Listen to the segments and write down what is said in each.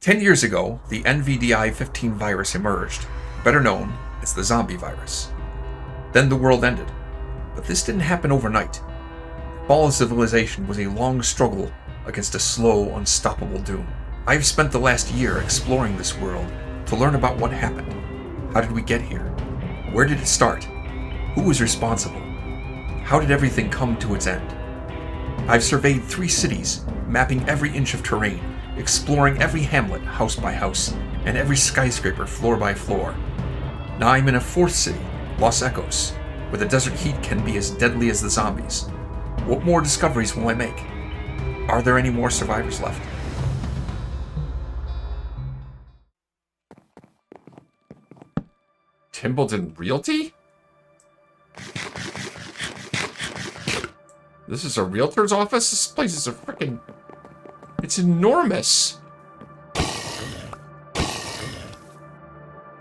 10 years ago, the NVDI-15 virus emerged, better known as the zombie virus. Then the world ended. But this didn't happen overnight. The fall of civilization was a long struggle against a slow, unstoppable doom. I've spent the last year exploring this world to learn about what happened. How did we get here? Where did it start? Who was responsible? How did everything come to its end? I've surveyed 3 cities, mapping every inch of terrain, exploring every hamlet house by house, and every skyscraper floor by floor. Now I'm in a 4th city, Los Echos, where the desert heat can be as deadly as the zombies. What more discoveries will I make? Are there any more survivors left? Timbledon Realty? This is a realtor's office? This place is a freaking... It's enormous.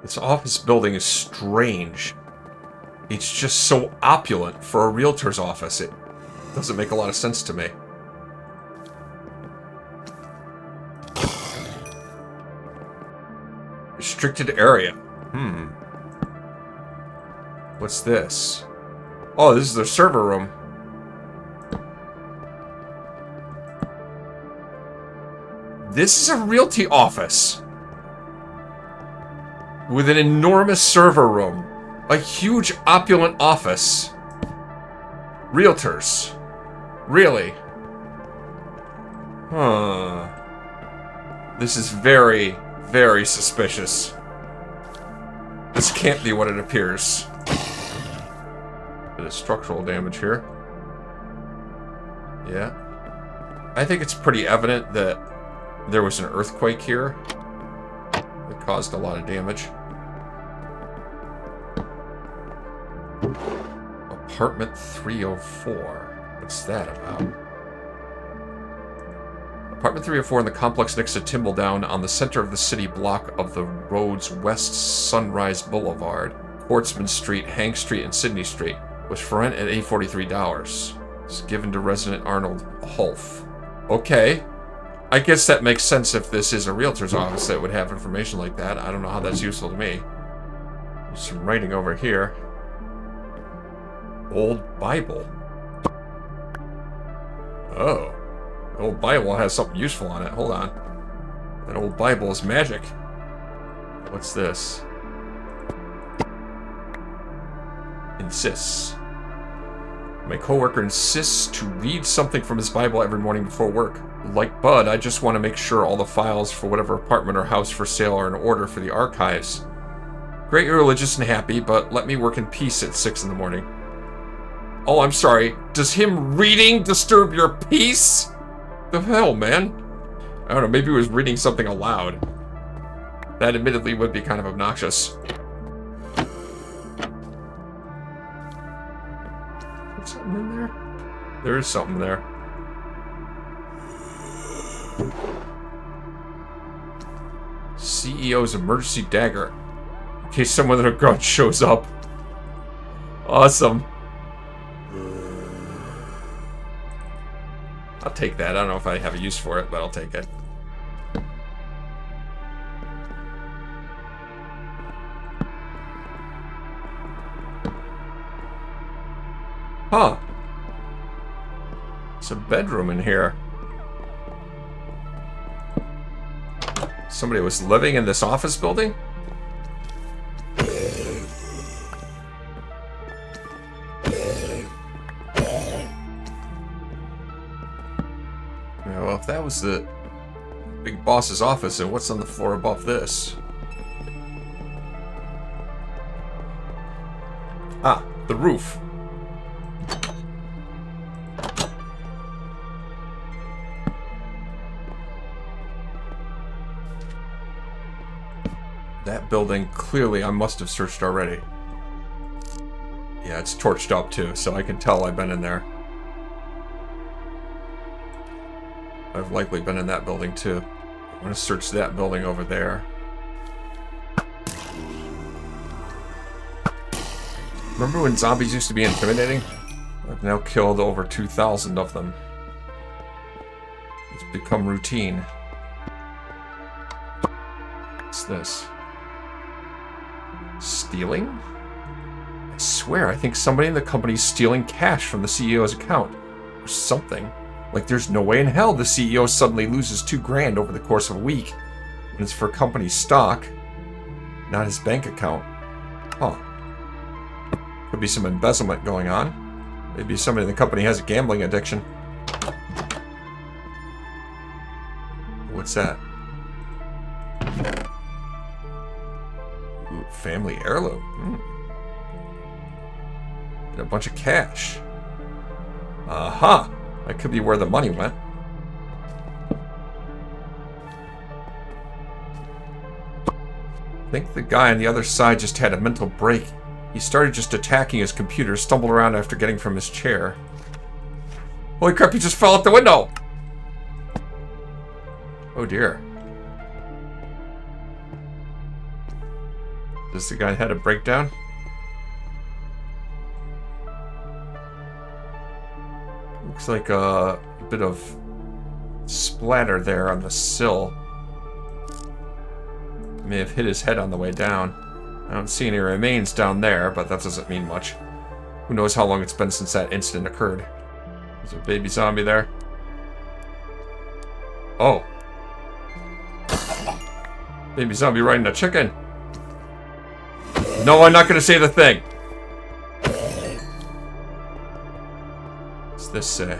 This office building is strange. It's just so opulent for a realtor's office. It doesn't make a lot of sense to me. Restricted area. What's this? Oh, this is their server room. This is a realty office with an enormous server room. A huge, opulent office. Realtors. Really? Huh. This is very, very suspicious. This can't be what it appears. Bit of structural damage here. Yeah. I think it's pretty evident that there was an earthquake here that caused a lot of damage. Apartment 304. What's that about? Apartment 304 in the complex next to Timbledown on the center of the city block of the road's West Sunrise Boulevard, Quartzman Street, Hank Street, and Sydney Street, was for rent at $843. It's given to resident Arnold Hulf. Okay. I guess that makes sense if this is a realtor's office that would have information like that. I don't know how that's useful to me. There's some writing over here. Old Bible. Oh. The old Bible has something useful on it. Hold on. That old Bible is magic. What's this? Insists. My coworker insists to read something from his Bible every morning before work. Like Bud, I just want to make sure all the files for whatever apartment or house for sale are in order for the archives. Great, you're religious and happy, but let me work in peace at 6 in the morning. Oh, I'm sorry. Does him reading disturb your peace? The hell, man? I don't know, maybe he was reading something aloud. That admittedly would be kind of obnoxious. Is something in there? There is something there. CEO's emergency dagger. In case someone with a gun shows up. Awesome. I'll take that. I don't know if I have a use for it, but I'll take it. Huh. It's a bedroom in here. Somebody was living in this office building? Yeah, well, if that was the big boss's office, then what's on the floor above this? Ah, the roof. That building, clearly I must have searched already. Yeah, it's torched up too, so I can tell I've been in there. I've likely been in that building too. I'm gonna search that building over there. Remember when zombies used to be intimidating? I've now killed over 2,000 of them. It's become routine. What's this? Stealing? I swear, I think somebody in the company is stealing cash from the CEO's account. Or something. Like, there's no way in hell the CEO suddenly loses $2,000 over the course of a week when it's for company stock, not his bank account. Huh. Could be some embezzlement going on. Maybe somebody in the company has a gambling addiction. What's that? Ooh, family heirloom. And a bunch of cash. Aha! That could be where the money went. I think the guy on the other side just had a mental break. He started just attacking his computer, stumbled around after getting from his chair. Holy crap, he just fell out the window! Oh dear. Is this the guy that had a breakdown? Looks like a bit of splatter there on the sill. May have hit his head on the way down. I don't see any remains down there, but that doesn't mean much. Who knows how long it's been since that incident occurred. There's a baby zombie there. Oh. Baby zombie riding a chicken. No, I'm not going to say the thing. What's this say?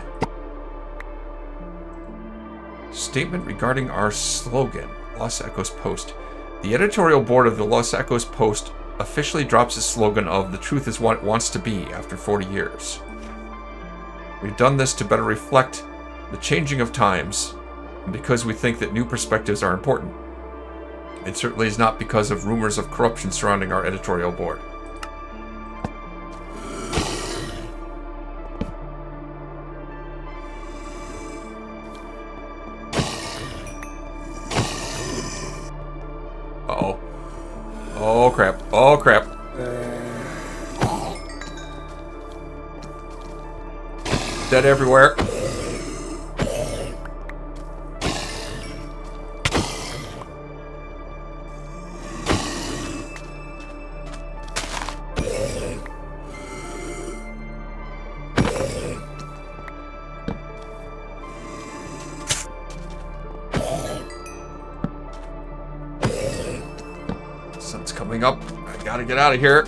Statement regarding our slogan, Los Echos Post. The editorial board of the Los Echos Post officially drops its slogan of "The truth is what it wants to be" after 40 years. We've done this to better reflect the changing of times, and because we think that new perspectives are important. It certainly is not because of rumors of corruption surrounding our editorial board. Uh-oh. Oh crap. Oh crap. Dead everywhere. Sun's coming up. I gotta get out of here.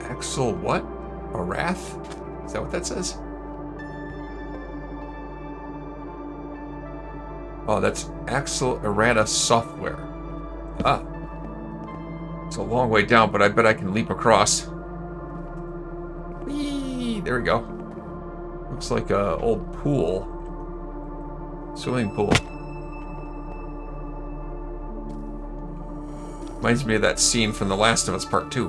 Axel what? Arath? Is that what that says? Oh, that's Axel Errata Software. Ah. It's a long way down, but I bet I can leap across. Whee! There we go. Looks like a old pool. Swimming pool. Reminds me of that scene from The Last of Us Part 2.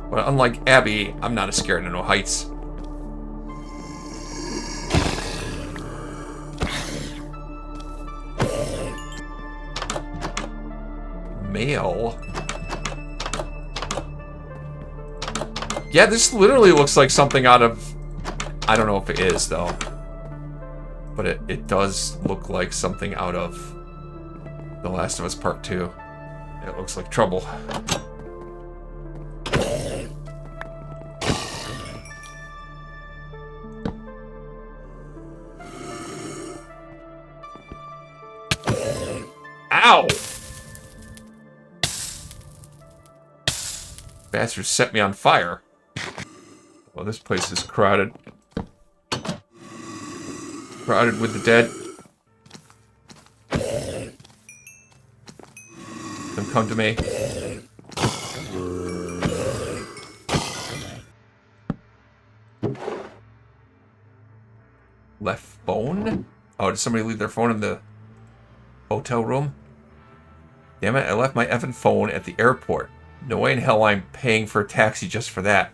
But unlike Abby, I'm not as scared of no heights. Mail. Yeah, this literally looks like something out of... I don't know if it is, though. But it does look like something out of The Last of Us Part 2. It looks like trouble. Ow! Bastard set me on fire. Well, this place is crowded. Crowded with the dead. Come to me. Left phone? Oh, did somebody leave their phone in the hotel room? Damn it, I left my effing phone at the airport. No way in hell I'm paying for a taxi just for that.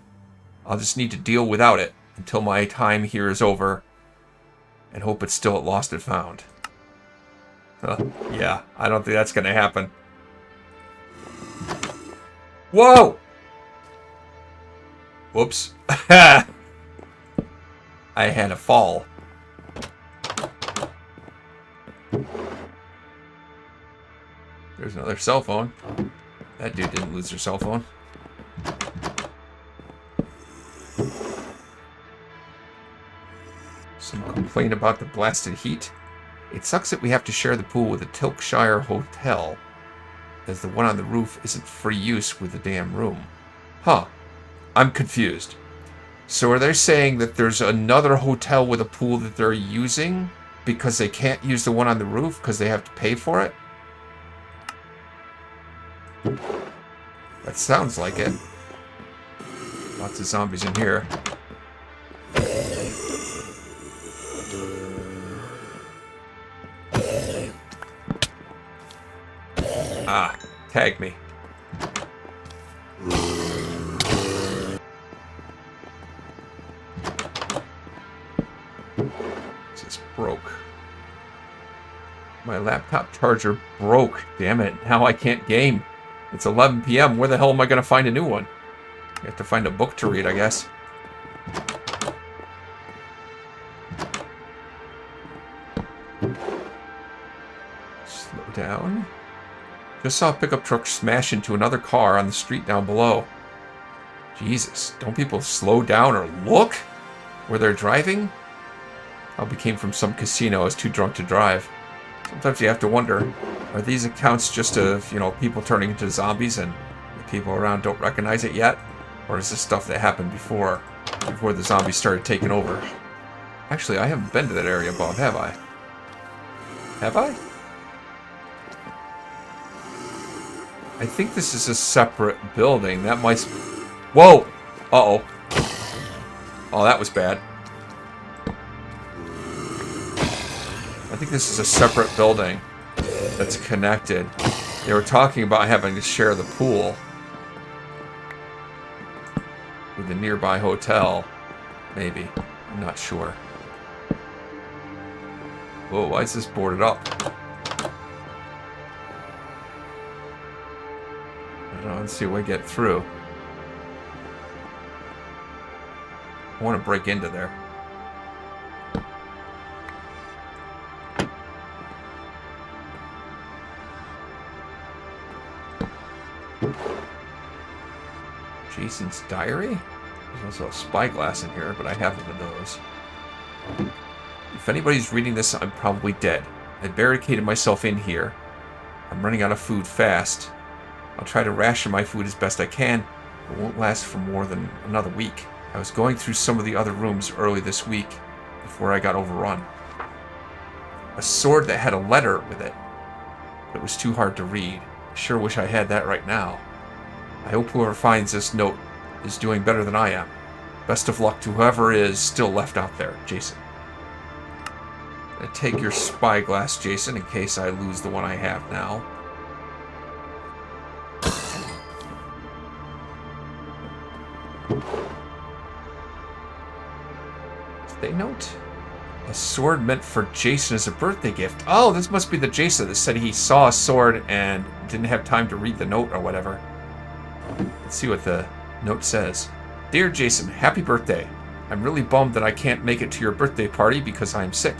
I'll just need to deal without it until my time here is over and hope it's still at Lost and Found. Yeah, I don't think that's going to happen. Whoa! Whoops. I had a fall. There's another cell phone. That dude didn't lose their cell phone. Some complaint about the blasted heat. It sucks that we have to share the pool with a Tilkshire hotel, as the one on the roof isn't free use with the damn room. Huh. I'm confused. So are they saying that there's another hotel with a pool that they're using because they can't use the one on the roof because they have to pay for it? That sounds like it. Lots of zombies in here. Ah, tag me. This broke. My laptop charger broke. Damn it. Now I can't game. It's 11 p.m. Where the hell am I going to find a new one? You have to find a book to read, I guess. Slow down. Just saw a pickup truck smash into another car on the street down below. Jesus, don't people slow down or look where they're driving? Probably came from some casino. I was too drunk to drive. Sometimes you have to wonder, are these accounts just of, people turning into zombies and the people around don't recognize it yet? Or is this stuff that happened before the zombies started taking over? Actually, I haven't been to that area, Bob, have I? Have I? I think this is a separate building. That might... Whoa! Uh-oh. Oh, that was bad. I think this is a separate building that's connected. They were talking about having to share the pool with a nearby hotel. Maybe. I'm not sure. Whoa, why is this boarded up? I don't know, let's see if we get through. I want to break into there. Jason's diary? There's also a spyglass in here, but I have one of those. If anybody's reading this, I'm probably dead. I barricaded myself in here. I'm running out of food fast. I'll try to ration my food as best I can, but it won't last for more than another week. I was going through some of the other rooms early this week before I got overrun. A sword that had a letter with it. It was too hard to read. I sure wish I had that right now. I hope whoever finds this note is doing better than I am. Best of luck to whoever is still left out there, Jason. I'm gonna take your spyglass, Jason, in case I lose the one I have now. Stay note. A sword meant for Jason as a birthday gift. Oh, this must be the Jason that said he saw a sword and didn't have time to read the note or whatever. Let's see what the note says. Dear Jason, happy birthday. I'm really bummed that I can't make it to your birthday party because I'm sick,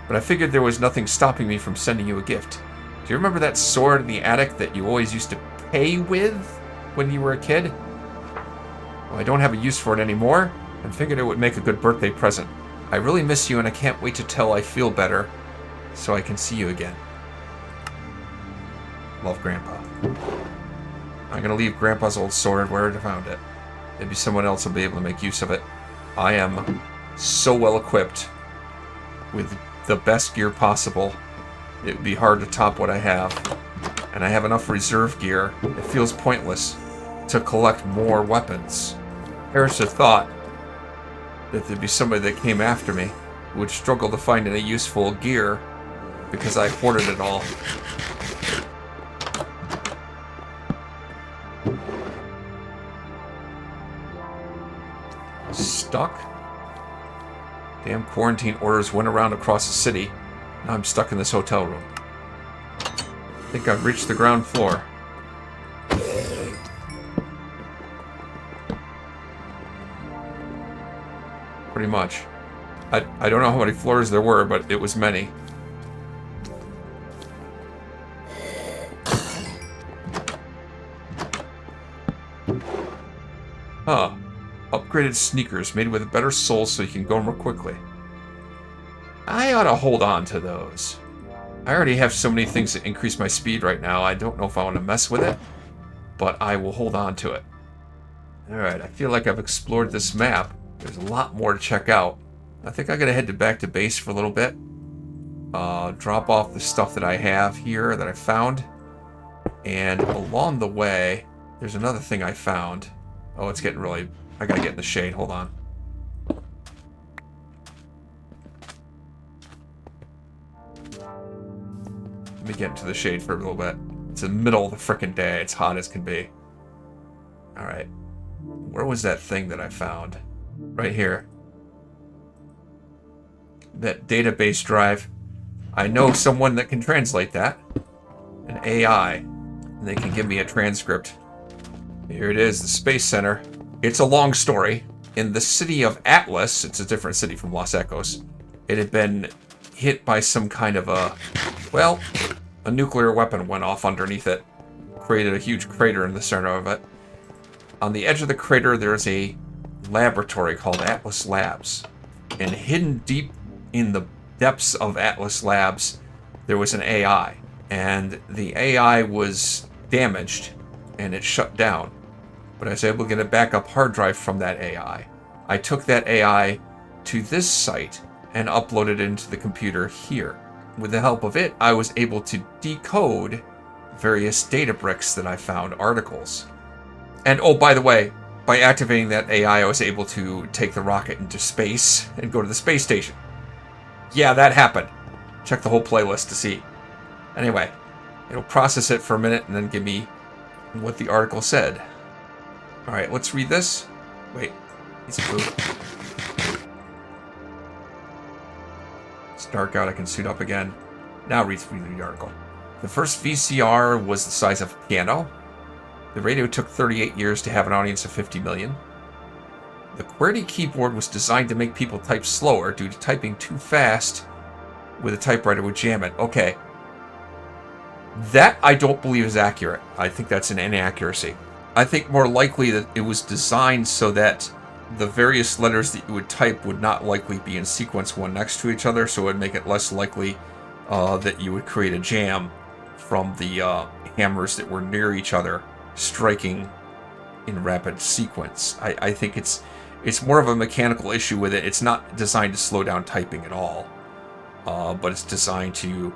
but I figured there was nothing stopping me from sending you a gift. Do you remember that sword in the attic that you always used to play with when you were a kid? Well, I don't have a use for it anymore, and figured it would make a good birthday present. I really miss you, and I can't wait till I feel better so I can see you again. Love, Grandpa. I'm going to leave Grandpa's old sword where I found it. Maybe someone else will be able to make use of it. I am so well equipped with the best gear possible. It would be hard to top what I have. And I have enough reserve gear. It feels pointless to collect more weapons. Harrison thought that there'd be somebody that came after me who would struggle to find any useful gear because I hoarded it all. Stuck? Damn quarantine orders went around across the city. Now I'm stuck in this hotel room. I think I've reached the ground floor. Pretty much. I don't know how many floors there were, but it was many. Huh. Upgraded sneakers made with better soles so you can go more quickly. I ought to hold on to those. I already have so many things that increase my speed right now, I don't know if I want to mess with it, but I will hold on to it. Alright, I feel like I've explored this map. There's a lot more to check out. I think I'm going to head back to base for a little bit. Drop off the stuff that I have here that I found. And along the way, there's another thing I found. Oh, it's getting really... I gotta get in the shade, hold on. Let me get into the shade for a little bit. It's the middle of the frickin' day. It's hot as can be. Alright. Where was that thing that I found? Right here. That database drive. I know someone that can translate that. An AI. And they can give me a transcript. Here it is, the Space Center. It's a long story. In the city of Atlas, it's a different city from Los Ecos, it had been hit by some kind of a... well, a nuclear weapon went off underneath it. Created a huge crater in the center of it. On the edge of the crater, there's a laboratory called Atlas Labs. And hidden deep in the depths of Atlas Labs, there was an AI. And the AI was damaged, and it shut down. But I was able to get a backup hard drive from that AI. I took that AI to this site and uploaded it into the computer here. With the help of it, I was able to decode various data bricks that I found, articles. And oh, by the way, by activating that AI, I was able to take the rocket into space and go to the space station. Yeah, that happened. Check the whole playlist to see. Anyway, it'll process it for a minute and then give me what the article said. Alright, let's read this. Wait, need some food. It's dark out, I can suit up again. Now read the article. The first VCR was the size of a piano. The radio took 38 years to have an audience of 50 million. The QWERTY keyboard was designed to make people type slower due to typing too fast with a typewriter would jam it. Okay. That I don't believe is accurate. I think that's an inaccuracy. I think more likely that it was designed so that the various letters that you would type would not likely be in sequence one next to each other, so it would make it less likely that you would create a jam from the hammers that were near each other striking in rapid sequence. I think it's more of a mechanical issue with it. It's not designed to slow down typing at all, but it's designed to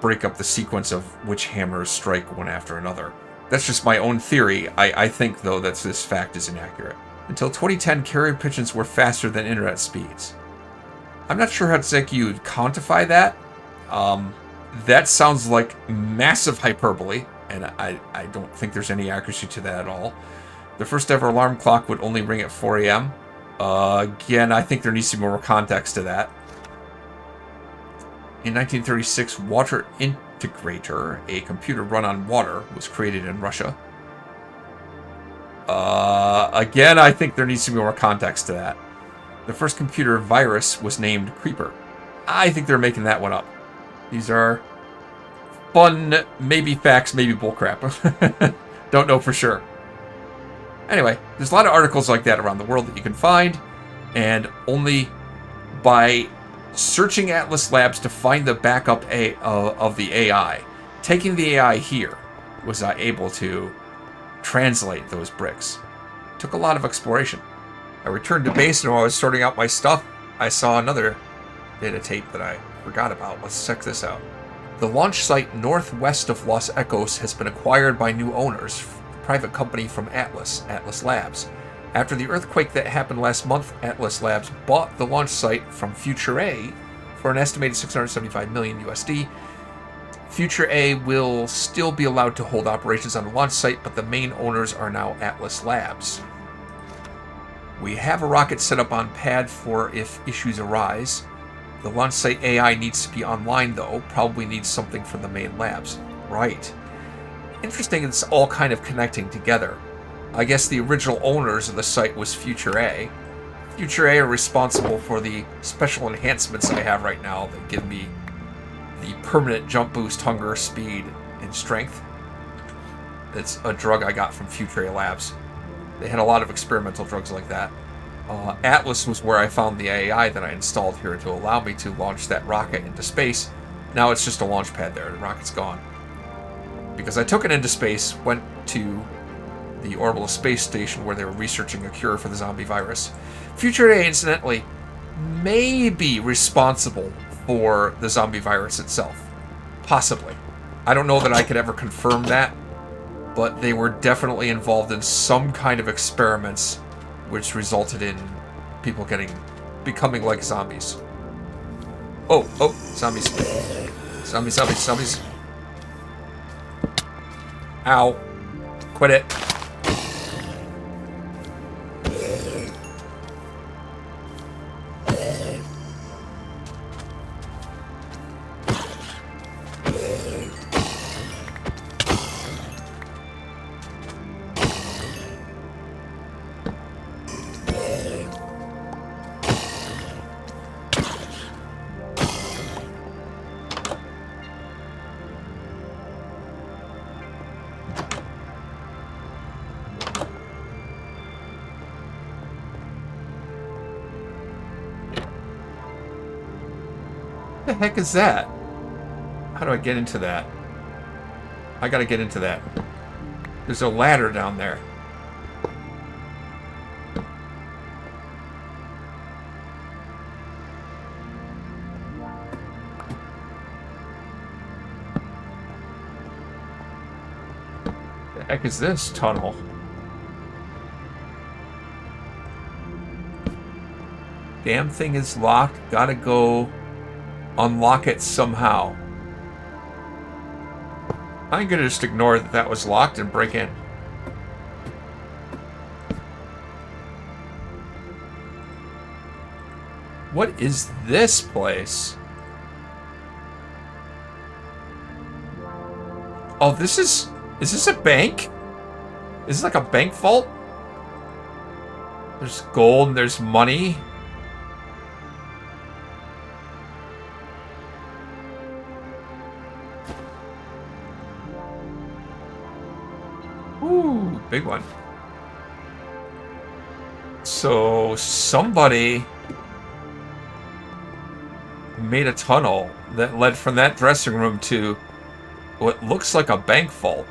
break up the sequence of which hammers strike one after another. That's just my own theory. I think, though, that this fact is inaccurate. Until 2010, carrier pigeons were faster than internet speeds. I'm not sure how exactly you would quantify that. That sounds like massive hyperbole, and I don't think there's any accuracy to that at all. The first ever alarm clock would only ring at 4 a.m. Again, I think there needs to be more context to that. In 1936, Water Integrator, a computer run on water, was created in Russia. Again, I think there needs to be more context to that. The first computer virus was named Creeper. I think they're making that one up. These are fun, maybe facts, maybe bullcrap. Don't know for sure. Anyway, there's a lot of articles like that around the world that you can find, and only by searching Atlas Labs to find the backup of the AI, taking the AI here, was I able to translate those bricks. Took a lot of exploration. I returned to base, and while I was sorting out my stuff, I saw another data tape that I forgot about. Let's check this out. The launch site northwest of Los Ecos has been acquired by new owners, a private company from Atlas Labs. After the earthquake that happened last month, Atlas Labs bought the launch site from Future A for an estimated $675 million USD. Future A will still be allowed to hold operations on the launch site, but the main owners are now Atlas Labs. We have a rocket set up on pad for if issues arise. The launch site AI needs to be online, though. Probably needs something from the main labs. Right. Interesting, it's all kind of connecting together. I guess the original owners of the site was Future A. Future A are responsible for the special enhancements I have right now that give me the permanent jump boost, hunger, speed, and strength. It's a drug I got from Future A Labs. They had a lot of experimental drugs like that. Atlas was where I found the AI that I installed here to allow me to launch that rocket into space. Now it's just a launch pad there. The rocket's gone. Because I took it into space, went to the orbital space station where they were researching a cure for the zombie virus. Future A, incidentally, may be responsible for the zombie virus itself. Possibly. I don't know that I could ever confirm that, but they were definitely involved in some kind of experiments which resulted in people becoming like zombies. Oh, zombies. Zombies. Ow. Quit it. What the heck is that? How do I get into that? I gotta get into that. There's a ladder down there. The heck is this tunnel? Damn thing is locked. Gotta go unlock it somehow. I'm gonna just ignore that that was locked and break in. What is this place? Oh, is this a bank? Is this like a bank vault? There's gold and there's money. Ooh, big one. So somebody made a tunnel that led from that dressing room to what looks like a bank vault.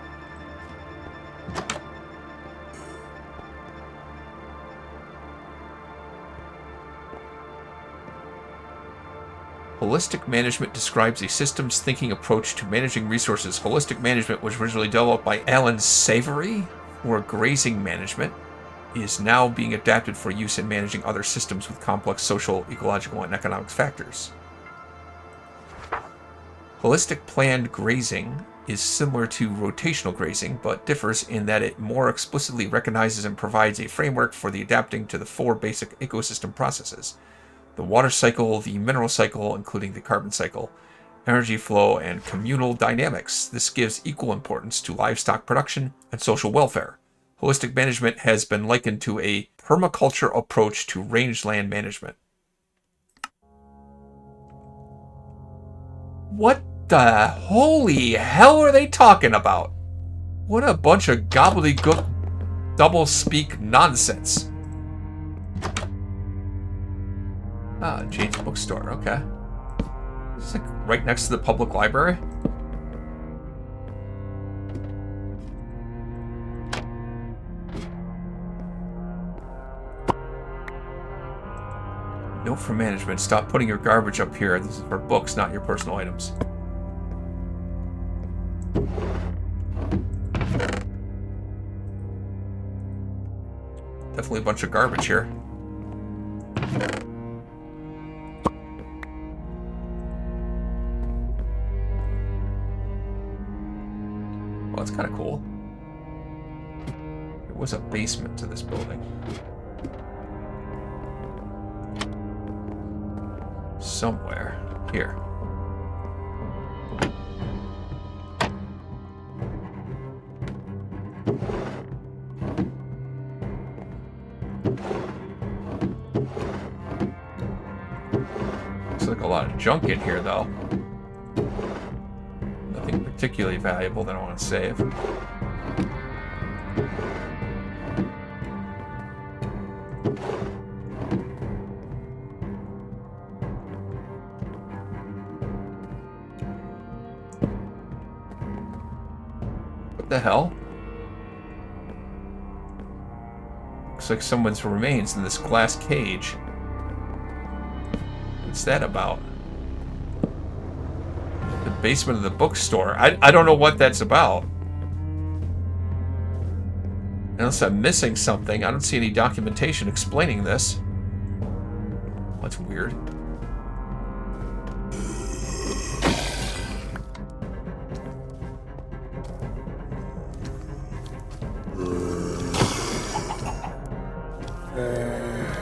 Holistic management describes a systems thinking approach to managing resources. Holistic management was originally developed by Alan Savory for grazing management, is now being adapted for use in managing other systems with complex social, ecological, and economic factors. Holistic planned grazing is similar to rotational grazing, but differs in that it more explicitly recognizes and provides a framework for the adapting to the 4 basic ecosystem processes: the water cycle, the mineral cycle, including the carbon cycle, energy flow, and communal dynamics. This gives equal importance to livestock production and social welfare. Holistic management has been likened to a permaculture approach to rangeland management. What the holy hell are they talking about? What a bunch of gobbledygook double-speak nonsense. Ah, Jane's bookstore, okay. It's like right next to the public library. Note for management, stop putting your garbage up here. This is for books, not your personal items. Definitely a bunch of garbage here. Well, that's kind of cool. There was a basement to this building. Somewhere. Here. lot of junk in here, though. Nothing particularly valuable that I want to save. What the hell? Looks like someone's remains in this glass cage. What's that about? The basement of the bookstore. I don't know what that's about. Unless I'm missing something. I don't see any documentation explaining this. That's weird.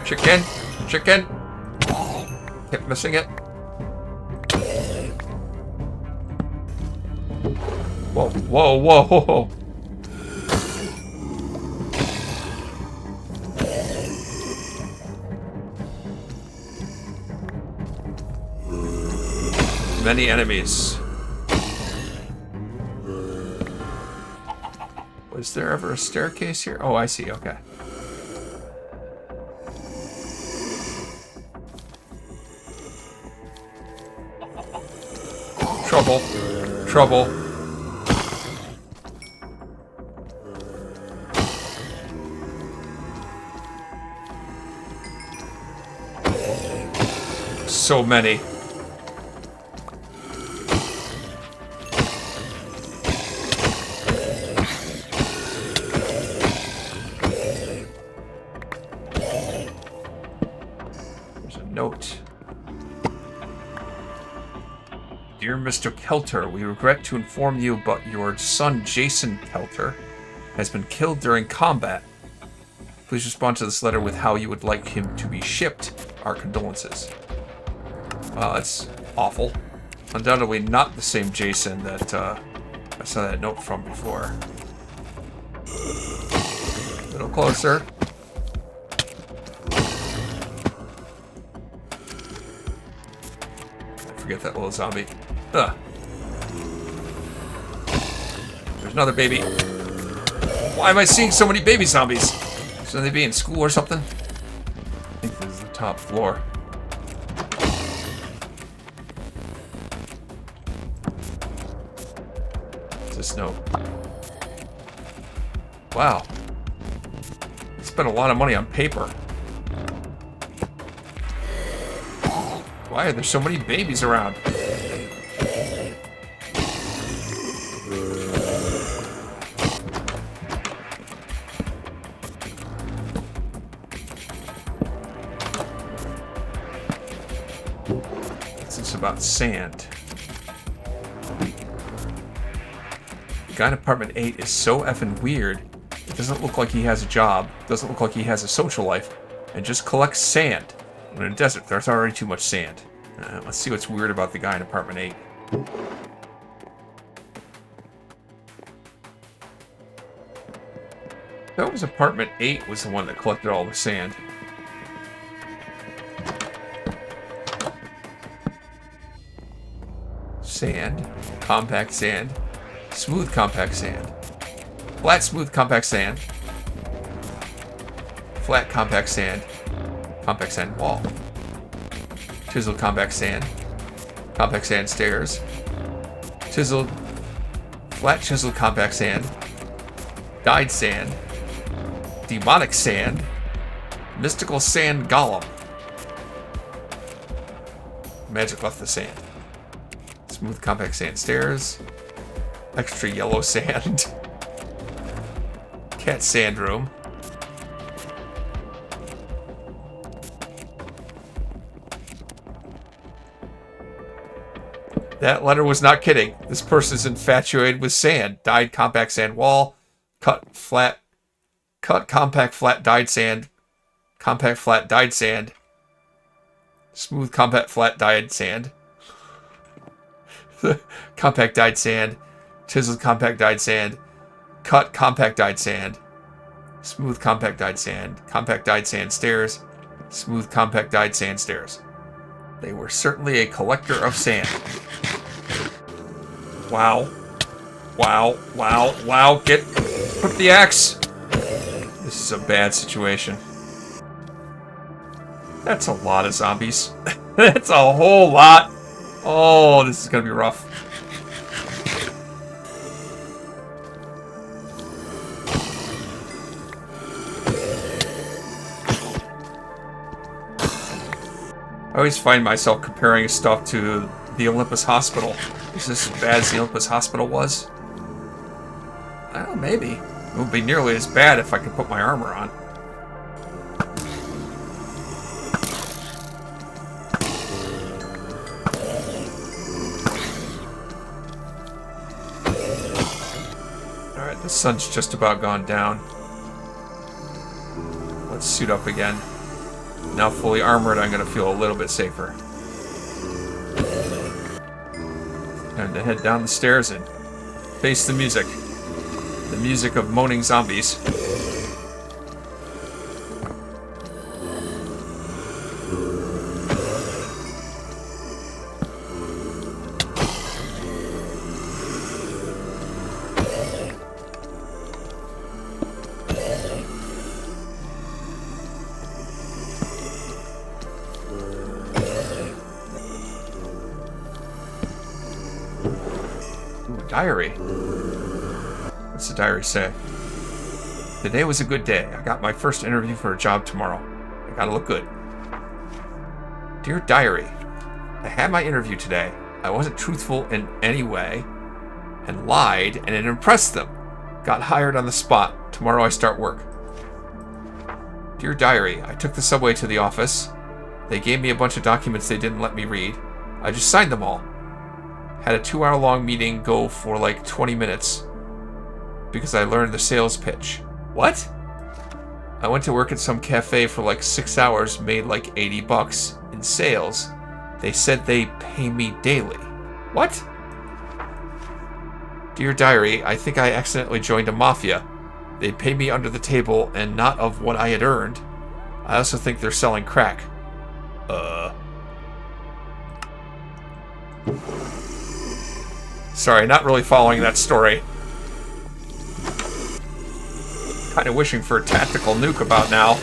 Chicken! Chicken! Kept missing it. Whoa, whoa, whoa! Many enemies. Was there ever a staircase here? Oh, I see, okay. Trouble. Trouble. So many. There's a note. Dear Mr. Kelter, we regret to inform you but your son Jason Kelter has been killed during combat. Please respond to this letter with how you would like him to be shipped. Our condolences. Wow, that's awful. Undoubtedly not the same Jason that I saw that note from before. A little closer. I forget that little zombie. Ugh. There's another baby. Why am I seeing so many baby zombies? Shouldn't they be in school or something? I think this is the top floor. What's this note? Wow. I spent a lot of money on paper. Why are there so many babies around? About sand. The guy in apartment 8 is so effing weird. It doesn't look like he has a job, doesn't look like he has a social life, and just collects sand. In a desert, there's already too much sand. Let's see what's weird about the guy in apartment 8. That was apartment 8 was the one that collected all the sand. Sand, compact sand, smooth compact sand, flat smooth compact sand, flat compact sand wall, chiseled compact sand stairs, chiseled, flat chiseled compact sand, dyed sand, demonic sand, mystical sand golem. Magic left the sand. Smooth compact sand stairs. Extra yellow sand. Cat sand room. That letter was not kidding. This person's infatuated with sand. Dyed compact sand wall. Cut compact flat dyed sand. Compact flat dyed sand. Smooth compact flat dyed sand. Compact dyed sand, chiseled compact dyed sand, cut compact dyed sand, smooth compact dyed sand, compact dyed sand stairs, smooth compact dyed sand stairs. They were certainly a collector of sand. Wow. Wow, wow, wow. Put the axe. This is a bad situation. That's a lot of zombies. That's a whole lot. Oh, this is gonna be rough. I always find myself comparing stuff to the Olympus Hospital. Is this as bad as the Olympus Hospital was? Well, maybe. It wouldn't be nearly as bad if I could put my armor on. Alright, the sun's just about gone down. Let's suit up again. Now fully armored, I'm going to feel a little bit safer. Time to head down the stairs and face the music. The music of moaning zombies. Diary. What's the diary say? Today was a good day. I got my first interview for a job tomorrow. I gotta look good. Dear Diary, I had my interview today. I wasn't truthful in any way and lied, and it impressed them. Got hired on the spot. Tomorrow I start work. Dear Diary, I took the subway to the office. They gave me a bunch of documents they didn't let me read. I just signed them all. Had a 2-hour-long meeting go for like 20 minutes because I learned the sales pitch. What? I went to work at some cafe for like 6 hours, made like $80 in sales. They said they pay me daily. What? Dear Diary, I think I accidentally joined a mafia. They paid me under the table and not of what I had earned. I also think they're selling crack. Sorry, not really following that story. Kind of wishing for a tactical nuke about now.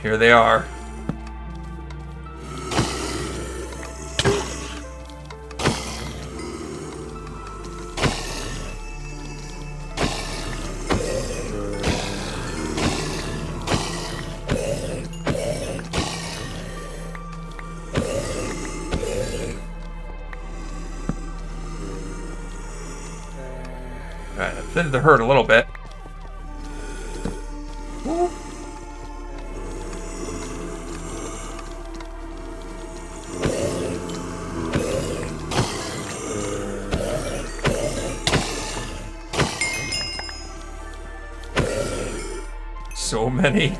Here they are. Alright, that thinned the herd a little bit. Woo. So many.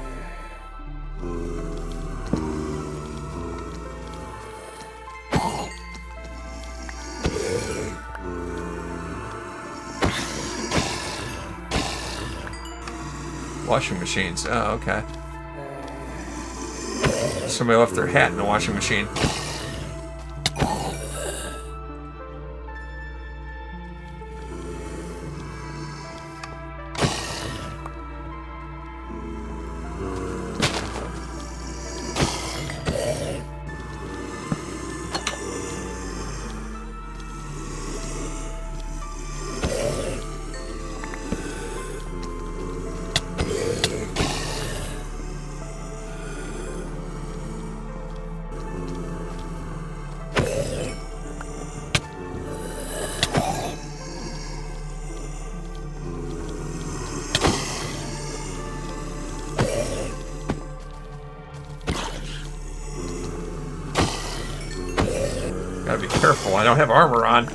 Washing machines. Oh, okay. Somebody left their hat in the washing machine. Gotta be careful, I don't have armor on.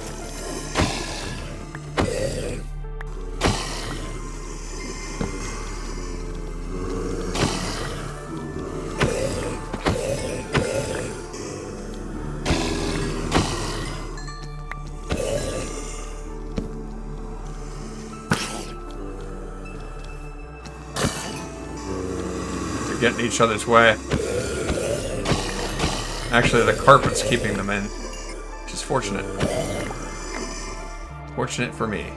get in each other's way. Actually, the carpet's keeping them in, which is fortunate. Fortunate for me.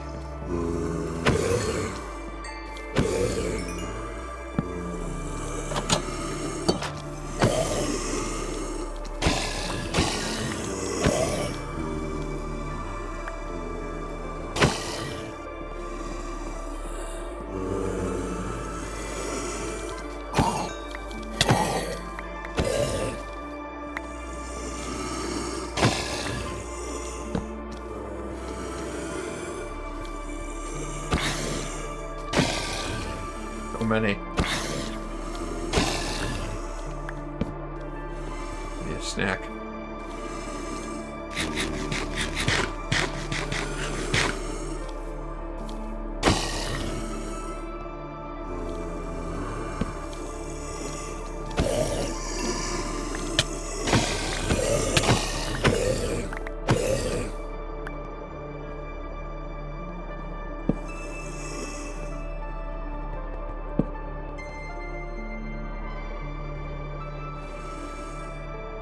Many. Need a snack.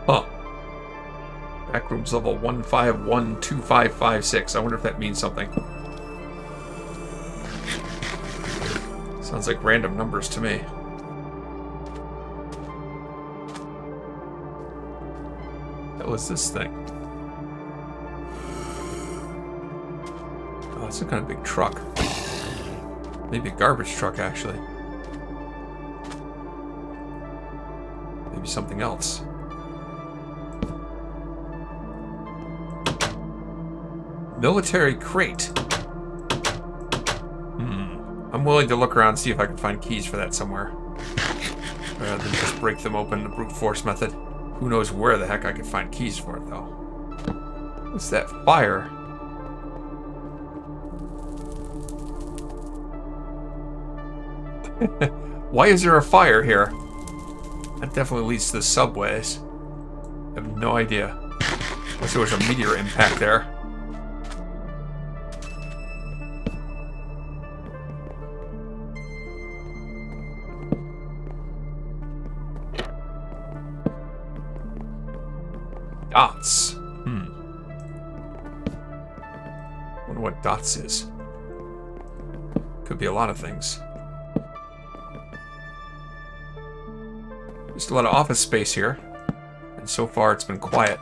Huh. Backroom's level 1512556. I wonder if that means something. Sounds like random numbers to me. What was this thing? Oh, it's a kind of big truck. Maybe a garbage truck, actually. Maybe something else. Military crate. I'm willing to look around and see if I can find keys for that somewhere. Rather than just break them open the brute force method. Who knows where the heck I could find keys for it, though. What's that fire? Why is there a fire here? That definitely leads to the subways. I have no idea. Unless there was a meteor impact there. Dots. Wonder what dots is. Could be a lot of things. Just a lot of office space here. And so far it's been quiet.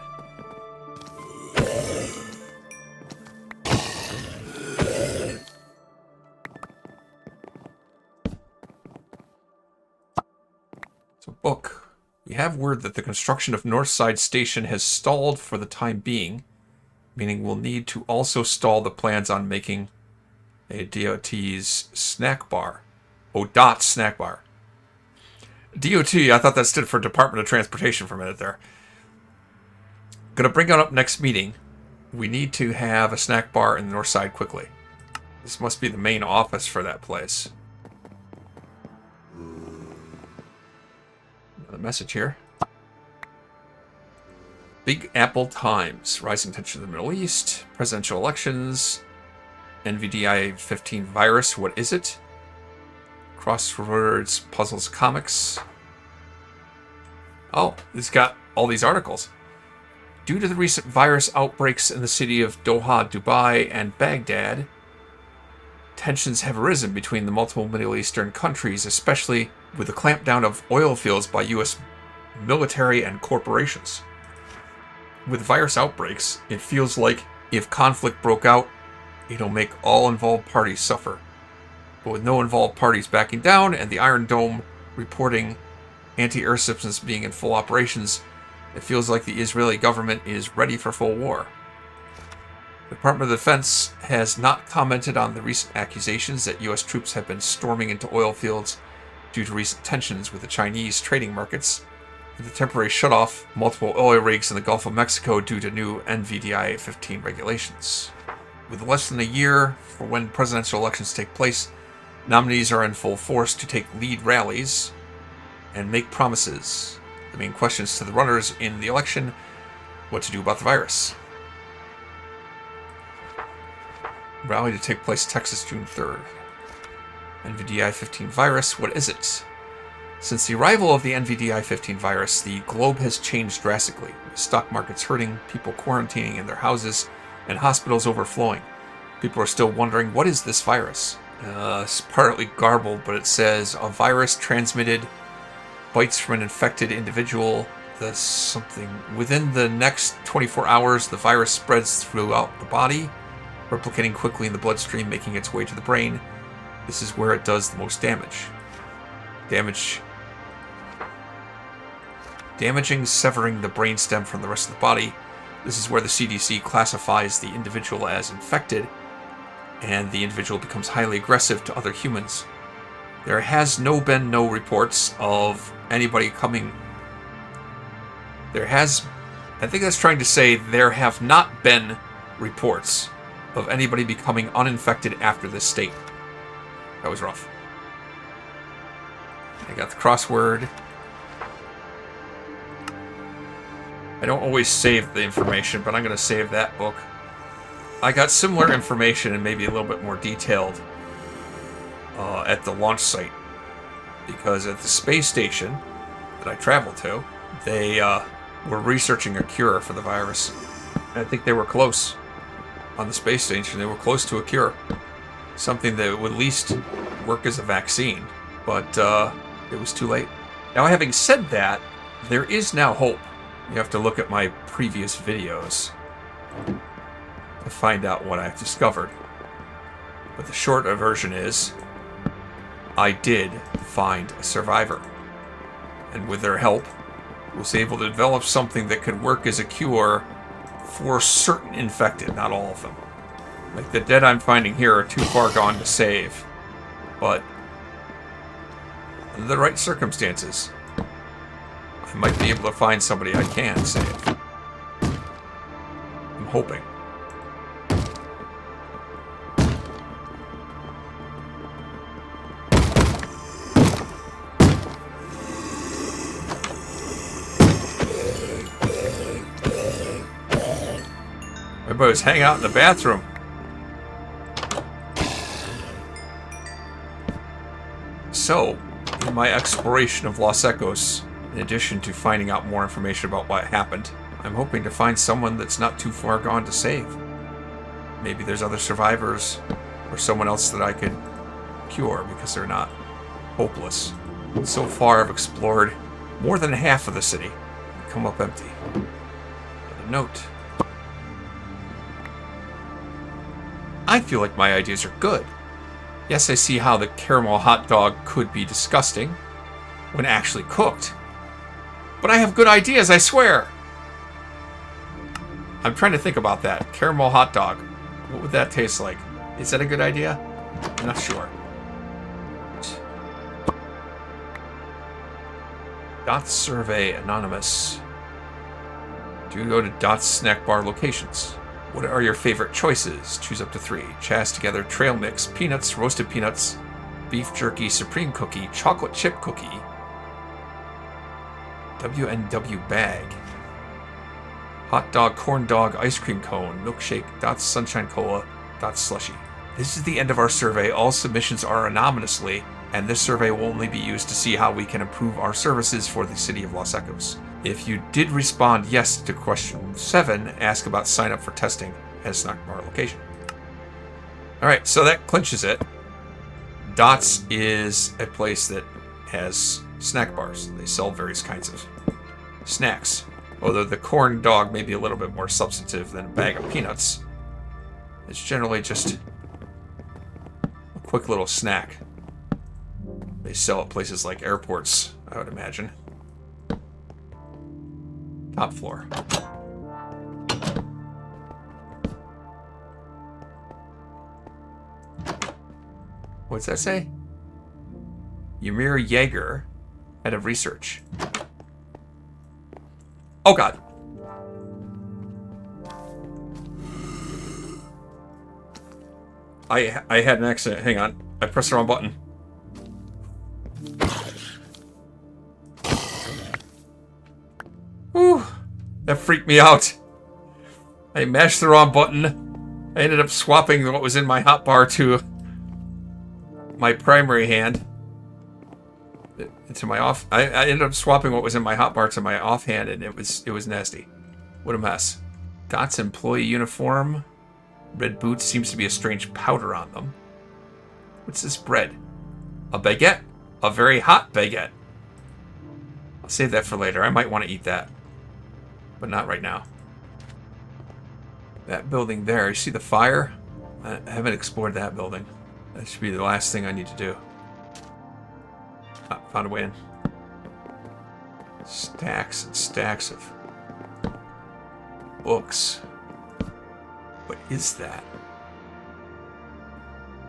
It's a book. We have word that the construction of Northside Station has stalled for the time being, meaning we'll need to also stall the plans on making a DOT's snack bar. Oh, DOT snack bar. DOT, I thought that stood for Department of Transportation for a minute there. Gonna bring it up next meeting. We need to have a snack bar in the north side quickly. This must be the main office for that place. Another message here. Big Apple Times. Rising tension in the Middle East. Presidential elections. NVDI 15 virus. What is it? Crosswords, puzzles, comics. Oh, it's got all these articles. Due to the recent virus outbreaks in the city of Doha, Dubai, and Baghdad, tensions have arisen between the multiple Middle Eastern countries, especially with the clampdown of oil fields by U.S. military and corporations. With virus outbreaks, it feels like if conflict broke out, it'll make all involved parties suffer. But with no involved parties backing down and the Iron Dome reporting anti-air systems being in full operations, it feels like the Israeli government is ready for full war. The Department of Defense has not commented on the recent accusations that U.S. troops have been storming into oil fields due to recent tensions with the Chinese trading markets, and the temporary shutoff multiple oil rigs in the Gulf of Mexico due to new NVDI 15 regulations. With less than a year for when presidential elections take place, nominees are in full force to take lead rallies and make promises. The main questions to the runners in the election: what to do about the virus. Rally to take place Texas, June 3rd. NVDI 15 virus, what is it? Since the arrival of the NVDI-15 virus, the globe has changed drastically. The stock market's hurting, people quarantining in their houses, and hospitals overflowing. People are still wondering, what is this virus? It's partly garbled, but it says, a virus transmitted bites from an infected individual. Within the next 24 hours, the virus spreads throughout the body, replicating quickly in the bloodstream, making its way to the brain. This is where it does the most damage. Damaging, severing the brainstem from the rest of the body. This is where the CDC classifies the individual as infected, and the individual becomes highly aggressive to other humans. There has been no reports of anybody coming. I think that's trying to say there have not been reports of anybody becoming uninfected after this state. That was rough. I got the crossword. I don't always save the information, but I'm going to save that book. I got similar information and maybe a little bit more detailed at the launch site. Because at the space station that I traveled to, they were researching a cure for the virus. And I think they were close. On the space station, they were close to a cure. Something that would at least work as a vaccine. But it was too late. Now, having said that, there is now hope. You have to look at my previous videos to find out what I've discovered. But the short version is, I did find a survivor. And with their help, was able to develop something that could work as a cure for certain infected, not all of them. Like the dead I'm finding here are too far gone to save. But under the right circumstances, I might be able to find somebody I can save. I'm hoping. Everybody was hanging out in the bathroom. So, in my exploration of Los Ecos, in addition to finding out more information about what happened, I'm hoping to find someone that's not too far gone to save. Maybe there's other survivors, or someone else that I could cure because they're not hopeless. So far, I've explored more than half of the city. Come up empty. Another note. I feel like my ideas are good. Yes, I see how the caramel hot dog could be disgusting when actually cooked. But I have good ideas, I swear. I'm trying to think about that. Caramel hot dog. What would that taste like? Is that a good idea? I'm not sure. Dot Survey Anonymous. Do go to Dot's snack bar locations. What are your favorite choices? Choose up to 3. Chas together trail mix, peanuts, roasted peanuts, beef jerky, supreme cookie, chocolate chip cookie, W&W bag, hot dog, corn dog, ice cream cone, milkshake, Dots sunshine cola, Dots slushy. This is the end of our survey. All submissions are anonymously, and this survey will only be used to see how we can improve our services for the city of Los Ecos. If you did respond yes to question 7, ask about sign up for testing at snack bar location. Alright, so that clinches it. Dots is a place that has snack bars. They sell various kinds of snacks. Although the corn dog may be a little bit more substantive than a bag of peanuts. It's generally just a quick little snack. They sell at places like airports, I would imagine. Top floor. What's that say? Ymir Jaeger, head of research. Oh god. I had an accident. Hang on. I pressed the wrong button. Whew. That freaked me out. I mashed the wrong button. I ended up swapping what was in my hotbar to my primary hand. into my off. I ended up swapping what was in my hotbar to my offhand, and it was nasty. What a mess. Dot's employee uniform. Red boots, seems to be a strange powder on them. What's this bread? A baguette. A very hot baguette. I'll save that for later. I might want to eat that. But not right now. That building there, you see the fire? I haven't explored that building. That should be the last thing I need to do. Ah, found a way in. Stacks and stacks of books. What is that?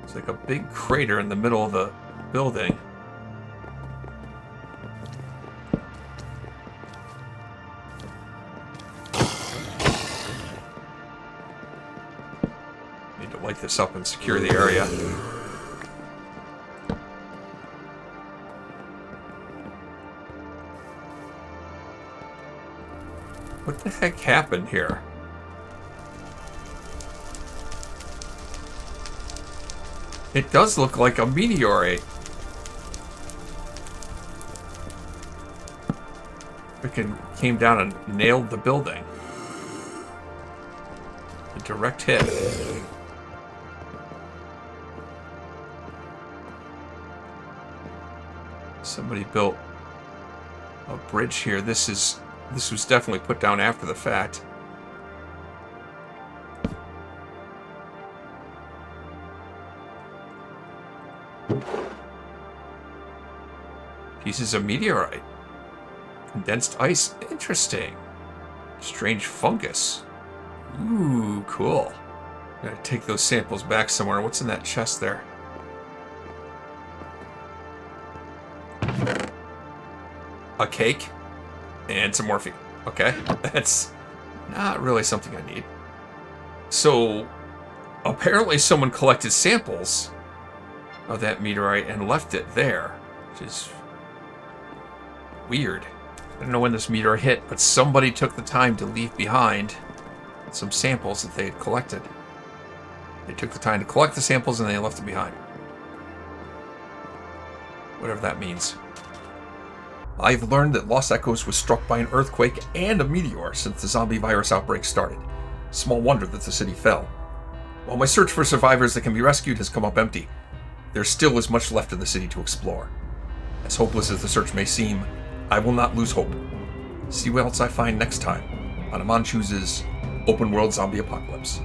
It's like a big crater in the middle of the building. Need to light this up and secure the area. What the heck happened here? It does look like a meteorite. Freaking came down and nailed the building. A direct hit. Somebody built a bridge here. This was definitely put down after the fact. Pieces of meteorite. Condensed ice. Interesting. Strange fungus. Ooh, cool. Gotta take those samples back somewhere. What's in that chest there? A cake and some morphine. Okay, that's not really something I need. So, apparently someone collected samples of that meteorite and left it there, which is weird. I don't know when this meteor hit, but somebody took the time to leave behind some samples that they had collected. They took the time to collect the samples and they left it behind. Whatever that means. I've learned that Los Echos was struck by an earthquake and a meteor since the zombie virus outbreak started. Small wonder that the city fell. While my search for survivors that can be rescued has come up empty, there still is much left of the city to explore. As hopeless as the search may seem, I will not lose hope. See what else I find next time on Amon Chooses Open World Zombie Apocalypse.